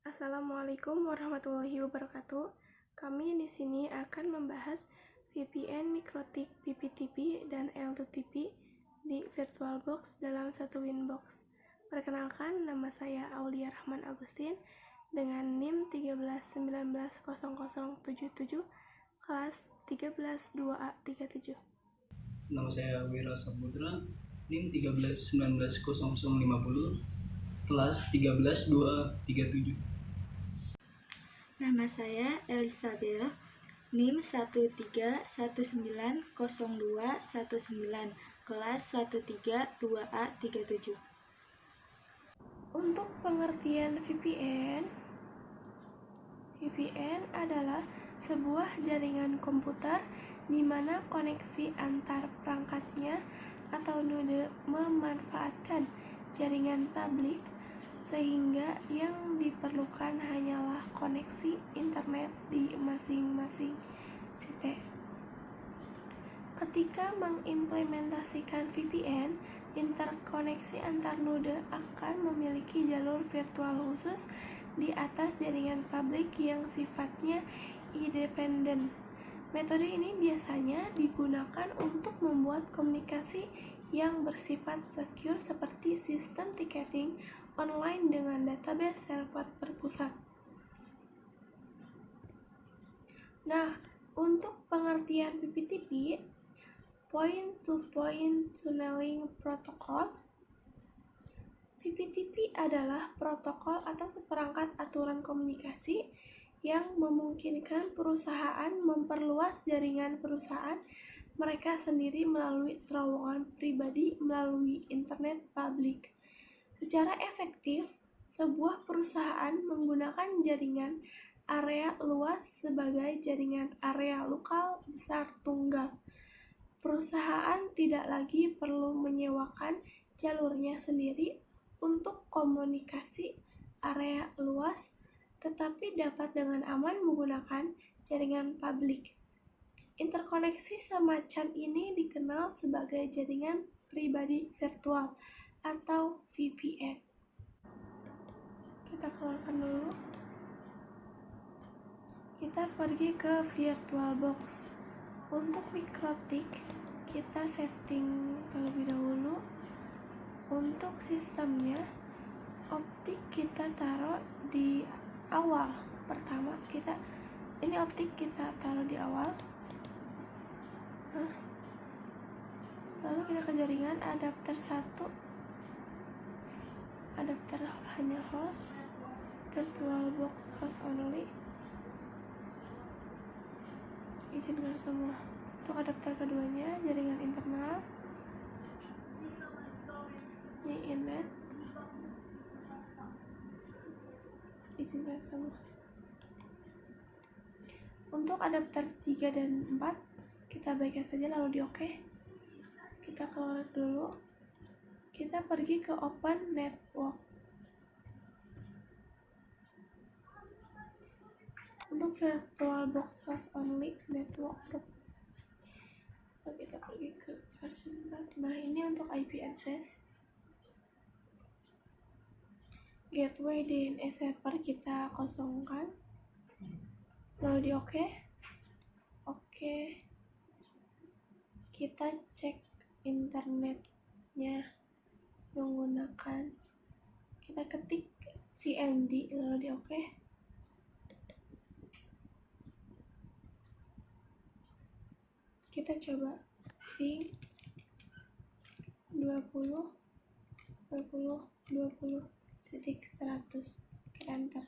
Assalamualaikum warahmatullahi wabarakatuh. Kami di sini akan membahas VPN, Mikrotik, PPTP, dan L2TP di VirtualBox dalam satu Winbox. Perkenalkan, nama saya Aulia Rahman Agustin dengan NIM 131900077 kelas 13-2A37. Nama saya Wira Saputra, NIM 1319050, kelas 13-2A37. Nama saya Elisabel, NIM 131900219, kelas 13-2A37. Untuk pengertian VPN adalah sebuah jaringan komputer di mana koneksi antar perangkatnya atau node memanfaatkan jaringan publik, sehingga yang diperlukan hanyalah koneksi internet di masing-masing site. Ketika mengimplementasikan VPN, interkoneksi antar node akan memiliki jalur virtual khusus di atas jaringan publik yang sifatnya independen. Metode ini biasanya digunakan untuk membuat komunikasi yang bersifat secure seperti sistem tiketing online dengan database server terpusat. Nah, untuk pengertian PPTP, Point-to-Point Tunneling Protocol, PPTP adalah protokol atau seperangkat aturan komunikasi yang memungkinkan perusahaan memperluas jaringan perusahaan mereka sendiri melalui terowongan pribadi melalui internet publik. Secara efektif, sebuah perusahaan menggunakan jaringan area luas sebagai jaringan area lokal besar tunggal. Perusahaan tidak lagi perlu menyewakan jalurnya sendiri untuk komunikasi area luas, tetapi dapat dengan aman menggunakan jaringan publik. Interkoneksi semacam ini dikenal sebagai jaringan pribadi virtual atau VPN. Kita keluarkan dulu. Kita pergi ke VirtualBox. Untuk Mikrotik, kita setting terlebih dahulu. Untuk sistemnya, optik kita taruh di awal. Pertama, ini optik kita taruh di awal. Lalu kita ke jaringan, adapter 1, adapter hanya host, VirtualBox host only, izinkan semua. Untuk adapter keduanya, jaringan internal, ini innet, izinkan semua. Untuk adapter 3 dan 4, kita baikkan saja lalu di OK. Kita keluar dulu. Kita pergi ke Open Network. Untuk VirtualBox host only network group, kita pergi ke version 4. Nah, ini untuk IP address. Gateway DNS server kita kosongkan, lalu di OK. Oke, kita cek internetnya menggunakan, kita ketik CMD lalu di OK. Kita coba ping 20.20.20.100, kita enter.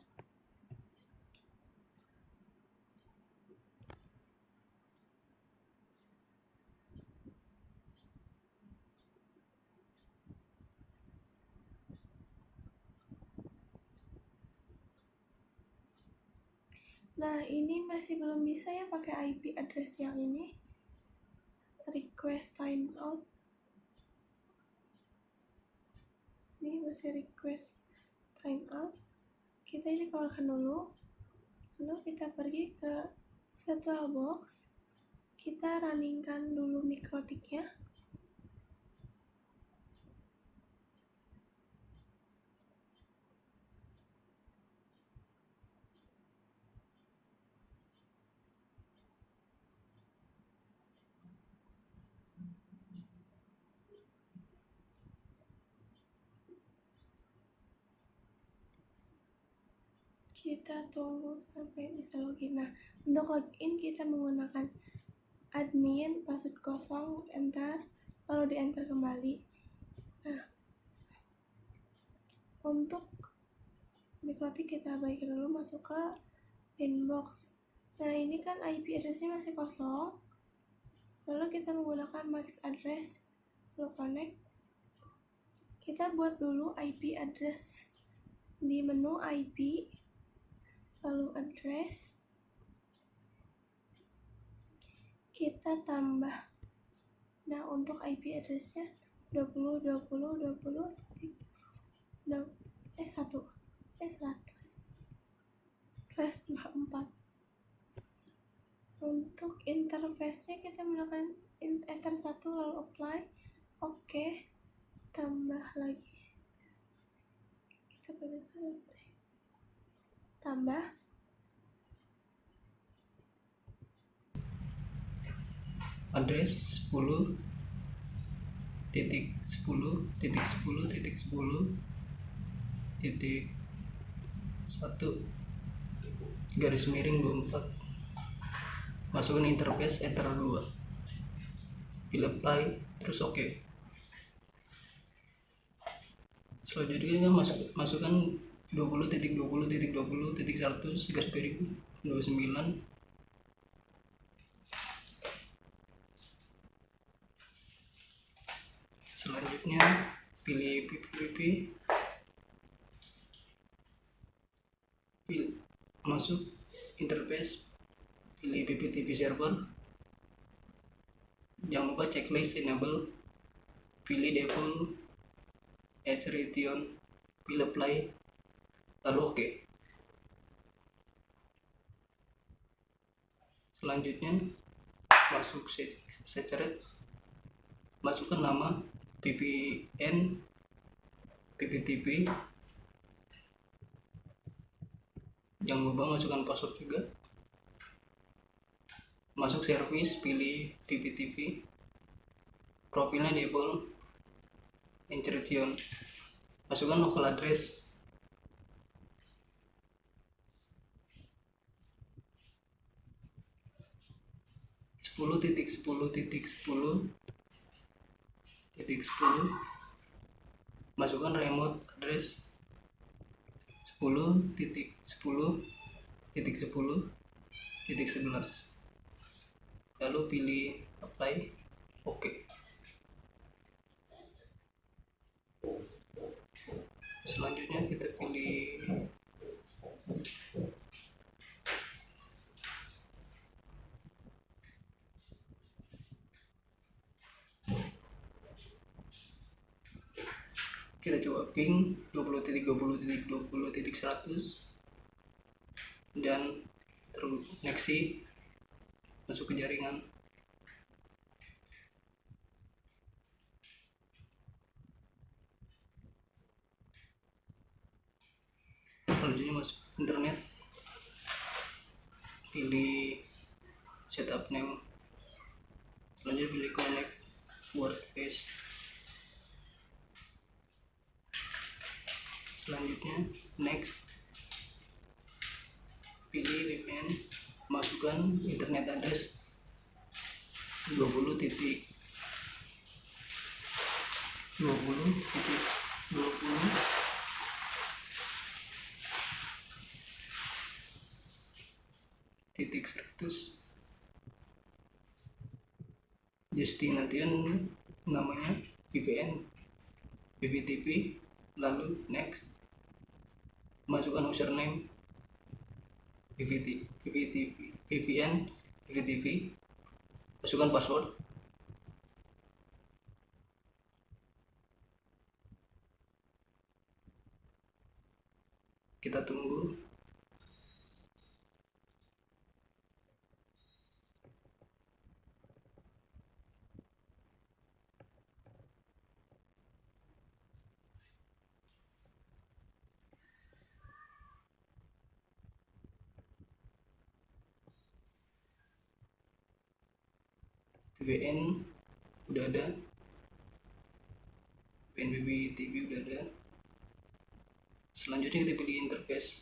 Nah, ini masih belum bisa ya pakai IP address yang ini. Request timeout. Ini masih request timeout. Kita ini keluarkan dulu. Lalu kita pergi ke VirtualBox. Kita runningkan dulu Mikrotiknya. Kita tunggu sampai bisa login. Nah, untuk login kita menggunakan admin, password kosong, enter, lalu di enter kembali. Nah, untuk Mikrotik kita baikin dulu, masuk ke inbox. Nah, ini kan IP address-nya masih kosong, lalu kita menggunakan max address, lalu connect. Kita buat dulu IP address di menu IP, lalu address, kita tambah. Nah, untuk IP address-nya 100.100/24. Untuk interface-nya kita menggunakan enter 1 lalu apply. Oke. Tambah lagi. Kita tambah. Address 10.10.10.10.1 masukkan interface enter 2, pilih apply, terus oke. Selanjutnya masukkan 20.20.20.100/29. Selanjutnya pilih masuk interface, pilih PPTP server, jangan lupa checklist enable, pilih default edge region, pilih apply, lalu oke. Selanjutnya masuk secret, masukkan nama VPN, PPTP, jangan lupa masukkan password juga. Masuk service, pilih PPTP, profilnya default region, masukkan local address, sepuluh titik sepuluh titik sepuluh titik 10, masukkan remote address 10.10.10.11, lalu pilih apply, oke. Selanjutnya kita pilih kita coba ping 20.20.20.100 dan terkoneksi masuk ke jaringan. Selanjutnya masuk internet, pilih setup name, selanjutnya pilih connect workspace, selanjutnya next, pilih VPN, masukkan internet address 20.20.100, destination namanya VPN PPTP, lalu next, masukkan username VPN PPTP, masukkan password, kita tunggu. VPN udah ada, VPN PPTP udah ada. Selanjutnya kita pilih interface,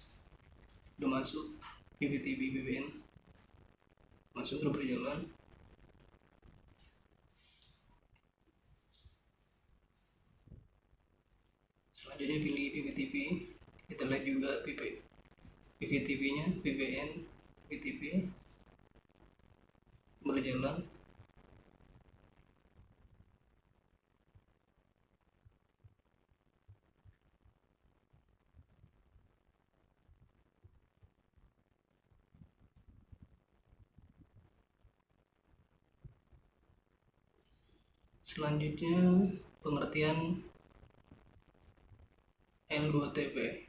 udah masuk PPTP VPN, masuk udah berjalan. Selanjutnya pilih PPTP, kita lihat juga PPTP nya, VPN PPTP berjalan. Selanjutnya pengertian L2TP.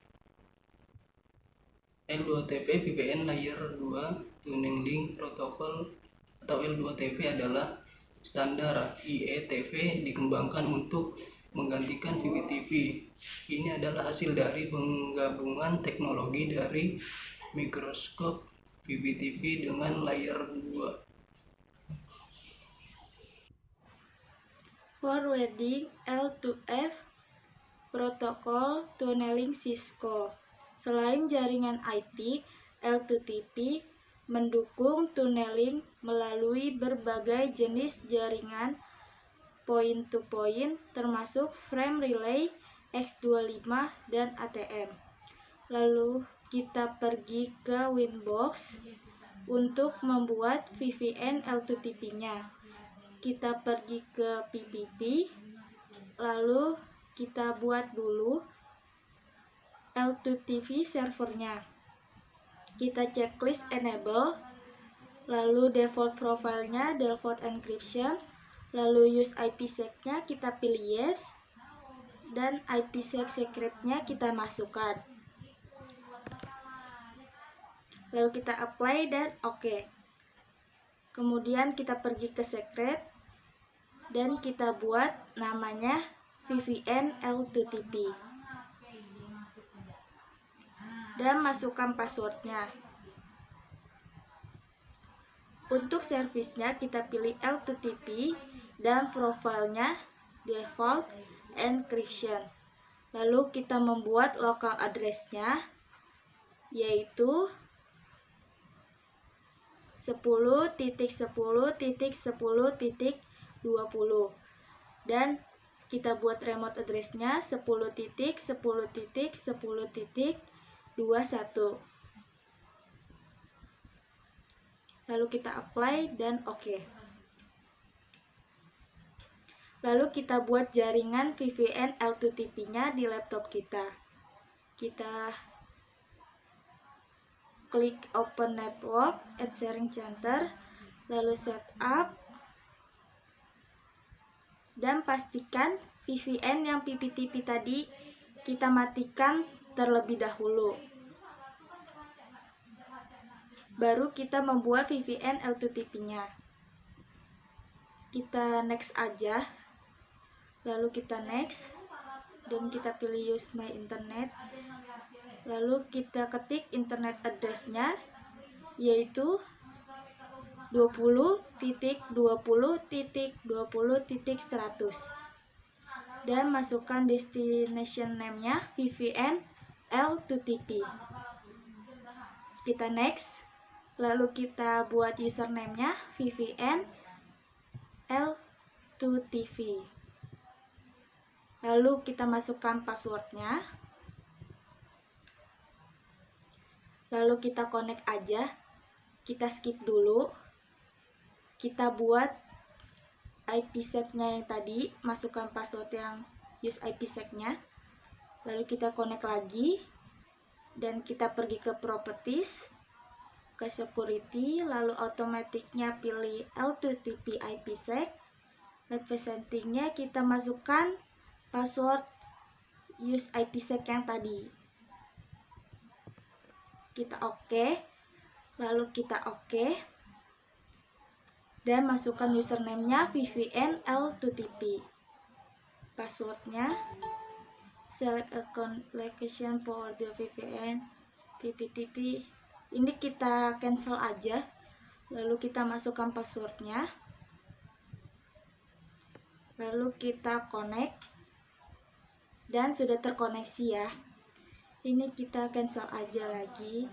L2TP VPN Layer 2 Tuning Link Protocol atau L2TP adalah standar IETV dikembangkan untuk menggantikan PPTP. Ini adalah hasil dari penggabungan teknologi dari mikroskop PPTP dengan layer 2. Forwarding L2F Protocol Tunneling Cisco. Selain jaringan IP, L2TP mendukung tunneling melalui berbagai jenis jaringan point-to-point termasuk frame relay, X25, dan ATM. Lalu kita pergi ke Winbox untuk membuat VPN L2TP-nya. Kita pergi ke PPP, lalu kita buat dulu L2TP servernya. Kita checklist enable, lalu default profile-nya default encryption, lalu use IPsec-nya kita pilih yes, dan IPsec secret-nya kita masukkan. Lalu kita apply dan oke. Kemudian kita pergi ke secret dan kita buat namanya VPN L2TP dan masukkan passwordnya. Untuk servisnya kita pilih L2TP dan profilnya default encryption. Lalu kita membuat local address-nya yaitu 10.10.10.20 dan kita buat remote address-nya 10.10.10.21. Lalu kita apply dan oke. Lalu kita buat jaringan VPN L2TP-nya di laptop kita. Kita klik Open Network and Sharing Center, lalu setup, dan pastikan VPN yang PPTP tadi kita matikan terlebih dahulu. Baru kita membuat VPN L2TP-nya. Kita next aja, lalu kita next, dan kita pilih use my internet. Lalu kita ketik internet address-nya yaitu 20.20.20.100 dan masukkan destination name-nya VPN L2TP. Kita next, lalu kita buat username-nya VPN L2TP. Lalu kita masukkan password-nya. Lalu kita connect aja, kita skip dulu, kita buat IPsec-nya yang tadi, masukkan password yang use IPsec-nya, lalu kita connect lagi, dan kita pergi ke properties, ke security, lalu automatic-nya pilih L2TP IPsec, representing-nya kita masukkan password use IPsec yang tadi. Kita oke, lalu kita oke, dan masukkan username-nya VPN L2TP. Password-nya select account location for the VPN PPTP. Ini kita cancel aja, lalu kita masukkan password-nya, lalu kita connect, dan sudah terkoneksi ya. Ini kita cancel aja lagi,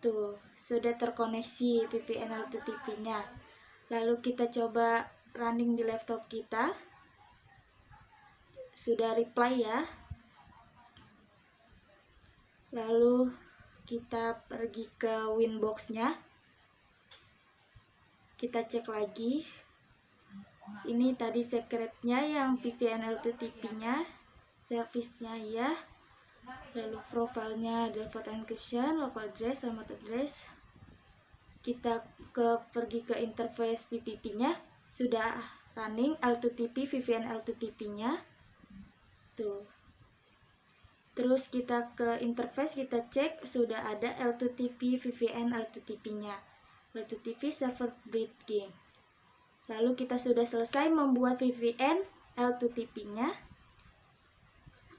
Tuh, sudah terkoneksi VPN L2TP-nya. Lalu kita coba running di laptop kita. Sudah reply ya. Lalu kita pergi ke Winbox-nya. Kita cek lagi. Ini tadi secretnya yang VPN L2TP-nya. Service-nya ya. Lalu profilnya default encryption, local address, remote address. Kita pergi ke interface PPP-nya, sudah running L2TP, VPN L2TP-nya. Tuh. Terus kita ke interface, kita cek sudah ada L2TP, VPN L2TP-nya. L2TP server bridging. Lalu kita sudah selesai membuat VPN L2TP-nya.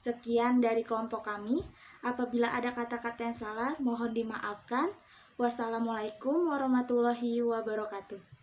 Sekian dari kelompok kami. Apabila ada kata-kata yang salah, mohon dimaafkan. Wassalamualaikum warahmatullahi wabarakatuh.